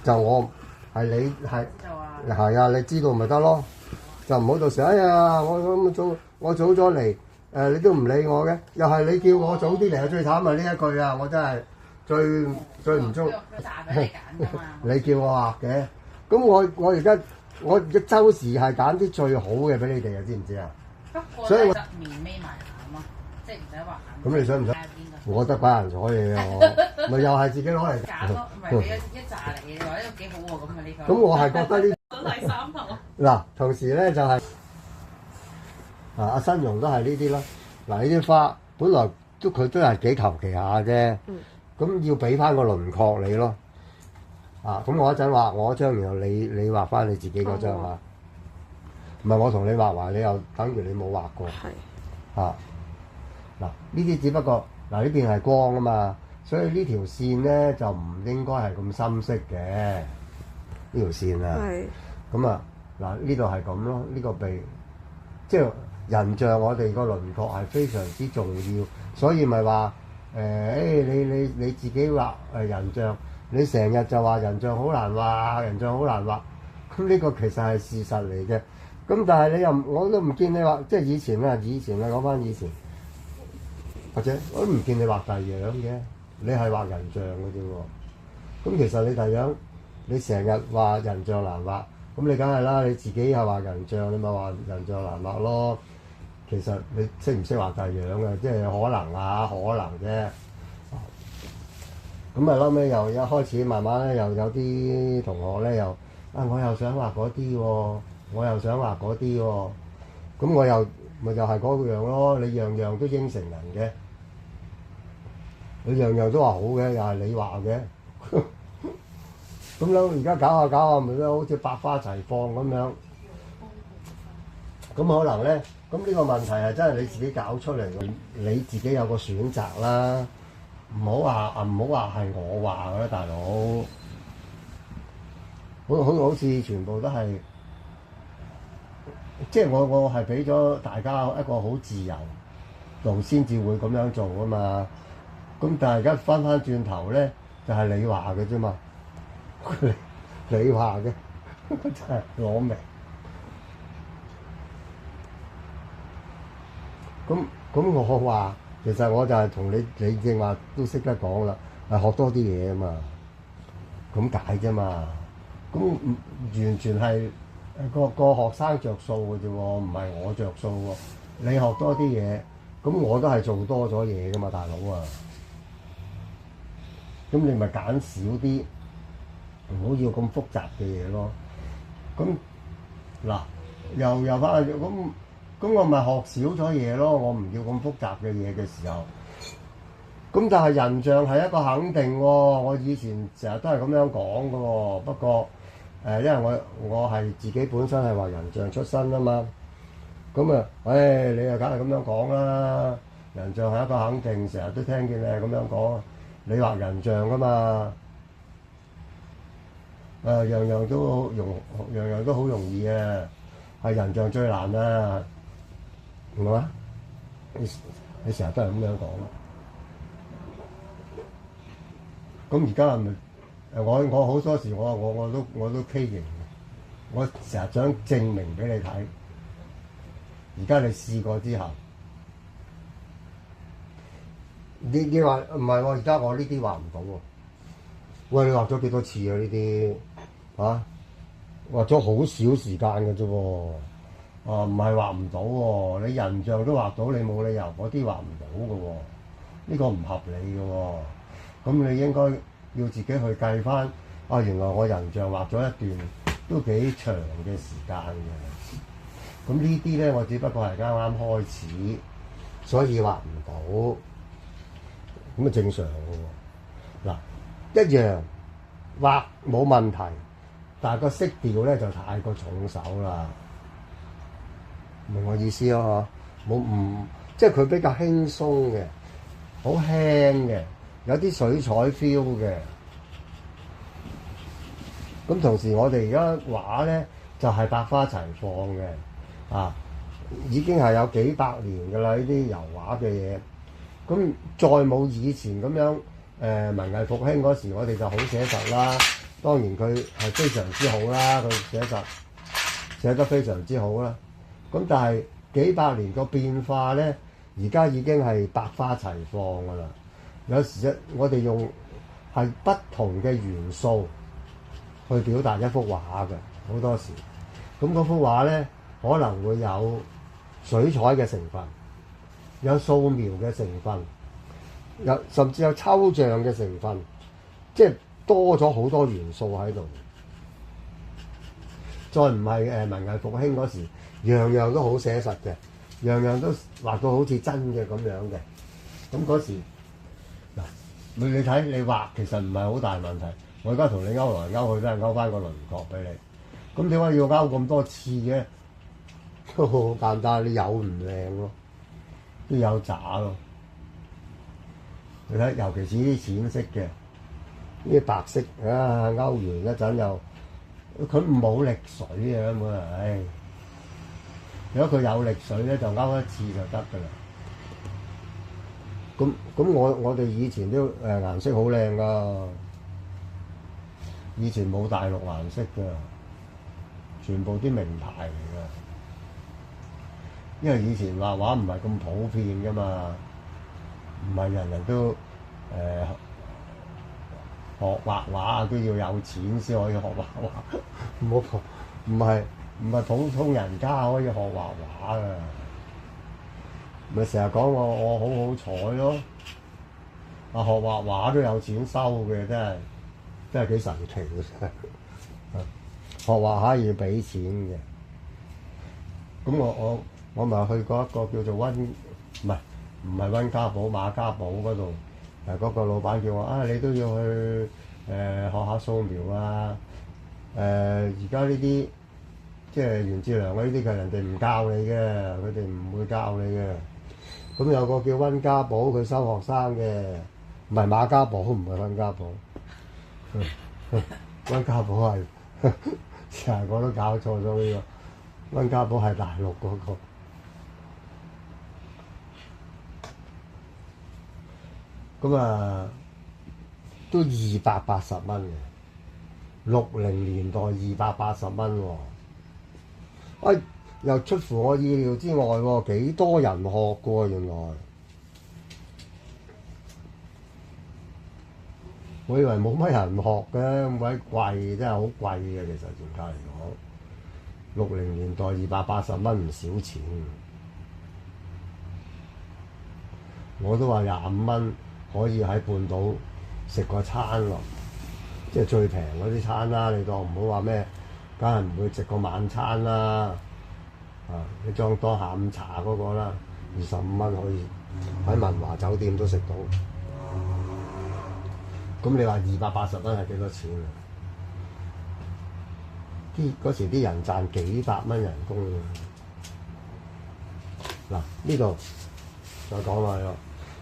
就我係你係啊，你知道咪得咯？就唔好到時哎呀，我早咗嚟你都唔理我嘅，又係你叫我早啲嚟啊！最慘係呢一句啊，我真係最唔中。你叫我畫嘅，咁我而家我周時係揀啲最好嘅俾你哋啊，知唔知啊？所以我面眯埋眼咯，即係唔使畫眼。咁你想唔想？我得把人彩嘢啊！我咪又係自己攞嚟揀咯，唔係你一紮嚟嘅，你話呢個幾好喎咁啊呢個。咁我係覺得呢第三頭。嗱，同時咧就係阿新容都係呢啲啦。嗱，呢啲花本來佢都係幾求其下啫。咁要俾翻個輪廓你咯。咁我一陣畫我一張，然後你畫翻你自己嗰張啊。唔係我同你畫埋，你又等於你冇畫過。係。嗱，呢啲只不過嗱呢邊係光啊嘛，所以呢條線咧就唔應該係咁深色嘅呢條線啊。係。咁啊，嗱呢度係咁咯，呢個鼻即係人像，我哋個輪廓係非常之重要，所以咪話你自己畫人像，你成日就話人像好難畫，人像好難畫，咁呢個其實係事實嚟嘅。咁但係你又我都唔見你畫，即係以前講翻以前。或者我都唔見你畫第樣嘅，你係畫人像嘅啫喎。咁其實你第樣，你成日話人像難畫，咁你梗係啦，你自己係畫人像，你咪話人像難畫咯。其實你識唔識畫第樣嘅，即係可能啫。咁啊，後尾又一開始慢慢咧，又有啲同學咧又我又想畫嗰啲喎，我又想畫嗰啲喎。咁我又咪就係嗰樣咯，你樣樣都應承人嘅。你樣樣都話好嘅，又係你話嘅，咁樣而家搞下咪好似百花齊放咁樣。咁可能咧，咁呢個問題係真係你自己搞出嚟嘅，你自己有個選擇啦。唔好話係我話嘅啦，大佬。好似全部都係，即係我係俾咗大家一個好自由度先至會咁樣做啊嘛。咁但係而家翻轉頭咧，就係你話嘅啫嘛，你話嘅真係攞命。咁我話，其實我就係同你正話都識得講啦，係學多啲嘢啊嘛，咁解啫嘛。咁完全係個學生着數嘅啫喎，唔係我着數喎。你學多啲嘢，咁我都係做多咗嘢噶嘛，大佬啊！咁你咪揀少啲，唔好要咁複雜嘅嘢咯。咁嗱，又翻去咁我咪學少咗嘢咯。我唔要咁複雜嘅嘢嘅時候，咁但係人像係一個肯定喎。我以前成日都係咁樣講嘅喎。不過因為我係自己本身係畫人像出身啊嘛。咁啊，你又梗係咁樣講啦。人像係一個肯定，成日都聽見你係咁樣講。你畫人像㗎嘛？樣樣都好容易啊，係人像最難啊，係嘛？你成日都係咁樣講。咁而家係咪？我好多時我都畸形嘅，我成日想證明俾你睇。而家你試過之後。你話唔係喎？而家我呢啲畫唔到喎。喂，你畫咗幾多次啊？呢啲畫咗好少時間嘅啫喎。唔係畫唔到喎。你人像都畫到，你冇理由嗰啲畫唔到嘅喎。呢個唔合理嘅喎。咁你應該要自己去計翻。原來我人像畫咗一段都幾長嘅時間嘅。咁呢啲咧，我只不過係啱啱開始，所以畫唔到。咁啊正常嘅喎。嗱，一樣畫冇問題，但係個色調咧就太過重手啦，明我意思咯嗬？即係佢比較輕鬆嘅，好輕嘅，有啲水彩 feel 嘅。咁同時我哋而家畫咧就係百花齊放嘅，已經係有幾百年㗎啦，呢啲油畫嘅嘢。咁再冇以前咁樣文藝復興嗰時，我哋就好寫實啦。當然佢係非常之好啦，佢寫得非常之好啦。咁但係幾百年個變化咧，而家已經係百花齊放㗎啦。有時我哋用係不同嘅元素去表達一幅畫嘅，好多時。咁嗰幅畫咧可能會有水彩嘅成分，有素描嘅成分，甚至有抽象嘅成分，即係多咗好多元素喺度。再唔係文藝復興嗰時，樣樣都好寫實嘅，樣樣都畫到好似真嘅咁樣嘅。咁嗰時嗱，你睇你畫其實唔係好大問題。我而家同你勾來勾去都係勾翻個輪廓俾你。咁點解要勾咁多次嘅？都好簡單，你有唔靚咯，都有渣咯。你睇，尤其是啲淺色嘅，呢啲白色啊，勾完一陣又佢冇力水啊咁啊，唉！如果佢有力水咧，就勾一次就得㗎啦。咁我哋以前都顏色好靚㗎，以前冇大陸顏色㗎，全部啲名牌嚟㗎。因為以前畫畫唔係咁普遍㗎嘛，唔係人人都學畫畫都要有錢先可以學畫畫，唔係普通人家可以學畫畫㗎。咪成日講我好彩咯，學畫畫都有錢收嘅，真係幾神奇嘅真係。學畫畫要俾錢嘅，咁我咪去過一個叫做唔係溫家寶馬家寶嗰度，嗰個老闆叫我你都要去學下素描啊。而家呢啲即係袁志良嗰啲嘅人哋唔教你嘅，佢哋唔會教你嘅。咁有個叫溫家寶，佢收學生嘅，唔係馬家寶，唔係溫家寶。溫家寶係成日我都搞錯咗呢個，溫家寶係大陸嗰個。咁都280蚊嘅，60年代280蚊喎。又出乎我意料之外喎，幾多人學嘅喎原來。我以為冇乜人學嘅，咁鬼貴，真係好貴嘅。其實全家嚟講，60年代280蚊唔少錢。我都話25蚊可以喺半島食個餐咯，即係最平嗰啲餐啦。你當唔好話咩，梗係唔會食個晚餐啦。你當下午茶嗰個啦，25蚊可以喺文華酒店都食到。咁你話280蚊係幾多錢啊？嗰時啲人賺幾百蚊人工㗎。嗱，呢度再講落去咯，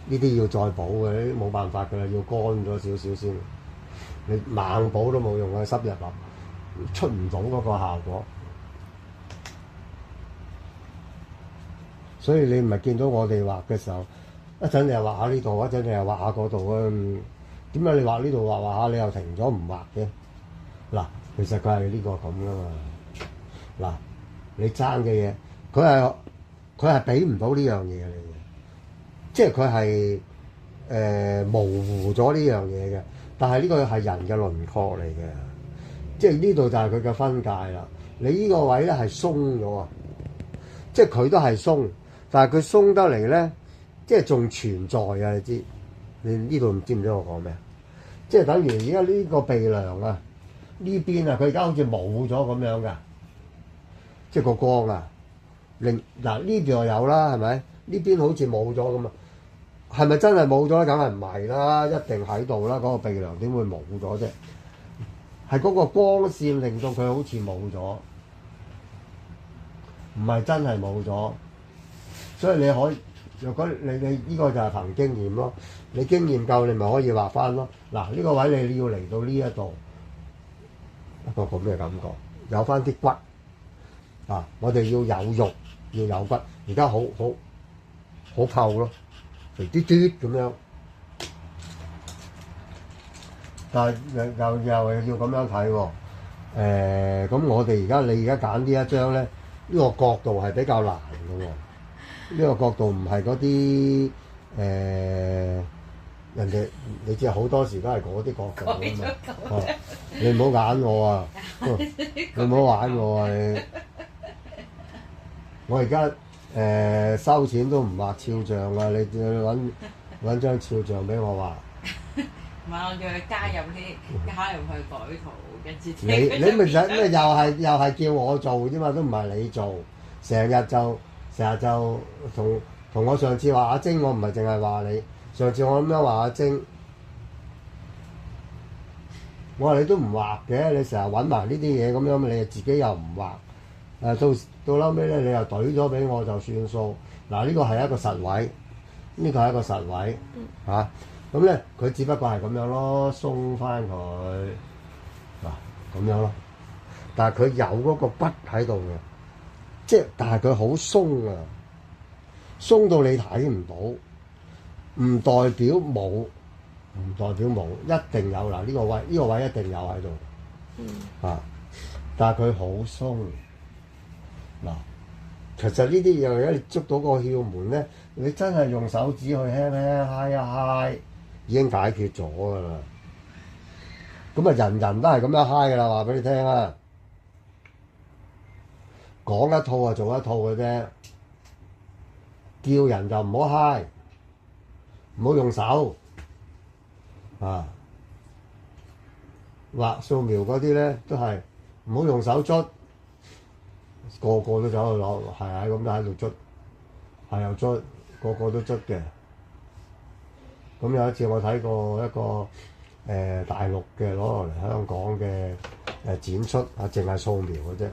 呢啲要再補嘅，呢啲冇辦法㗎啦，要乾咗少少先。你猛補都冇用嘅，濕入入出唔到嗰個效果。所以你唔係見到我哋畫嘅時候，一陣你又畫下呢度，一陣你又畫下嗰度啊？點解你畫呢度畫下，你又停咗唔畫嘅？嗱，其實佢係呢個咁噶嘛。嗱，你爭嘅嘢，佢係俾唔到呢樣嘢嚟嘅，即係佢係模糊咗呢樣嘢嘅。但係呢個係人嘅輪廓嚟嘅，即係呢度就係佢嘅分界啦。你呢個位咧係鬆咗啊，即係佢都係鬆。但係佢鬆得嚟咧，即係仲存在啊！你知？你呢度知唔知我講咩？即係等於而家呢個鼻梁啊，呢邊啊，佢而家好似冇咗咁樣㗎，即係個光啊。嗱呢邊又有啦，係咪？呢邊好似冇咗咁啊？係咪真係冇咗咧？梗係唔係啦，一定喺度啦。嗰個鼻梁點會冇咗啫？係嗰個光線令到佢好似冇咗，唔係真係冇咗。所以你可以，如果你呢個就係憑經驗咯。你經驗夠，你咪可以畫翻咯。嗱，呢個位你要嚟到呢一度一個咁嘅感覺，有翻啲骨啊！我哋要有肉，要有骨。而家好透咯，肥嘟嘟咁樣。但係又要咁樣睇喎。咁我哋你而家揀呢一張咧，呢個角度係比較難嘅喎。呢個角度唔係嗰啲人哋，你知好多時都係嗰啲角度㗎嘛。你唔好揀我啊！你唔好玩我啊！我而家收錢都唔畫肖像啊！你揾張肖像俾我畫。唔係，我叫佢加入去改圖，跟住你咪想咩？又係叫我做啫嘛，都唔係你做。成日就同我上次話阿晶，我唔係淨係話你。上次我咁樣話阿晶，我話你都唔畫嘅，你成日揾埋呢啲嘢咁樣，你自己又唔畫。到嬲尾咧，你又懟咗俾我就算數。嗱，呢個係一個實位，呢個係一個實位嚇。咁咧，佢只不過係咁樣咯，鬆翻佢嗱咁樣咯。但係佢有嗰個筆喺度嘅，但係佢好鬆啊，鬆到你睇唔到，唔代表冇，唔代表冇，一定有嗱。呢個位一定有喺度嚇，但係佢好鬆嗱。其實呢啲嘢，如果你捉到個竅門咧，你真係用手指去輕輕揩一揩，已經解決咗㗎啦。咁啊，人人都係咁樣揩㗎啦，話俾你聽啊！講一套就做一套嘅啫，叫人就唔好揩，唔好用手啊！畫素描嗰啲咧都係唔好用手捽。個個都走去攞，係咁都喺度捽，係又捽，個個都捽嘅。咁有一次我睇過一個大陸嘅攞落嚟香港嘅展出，淨係素描嘅啫。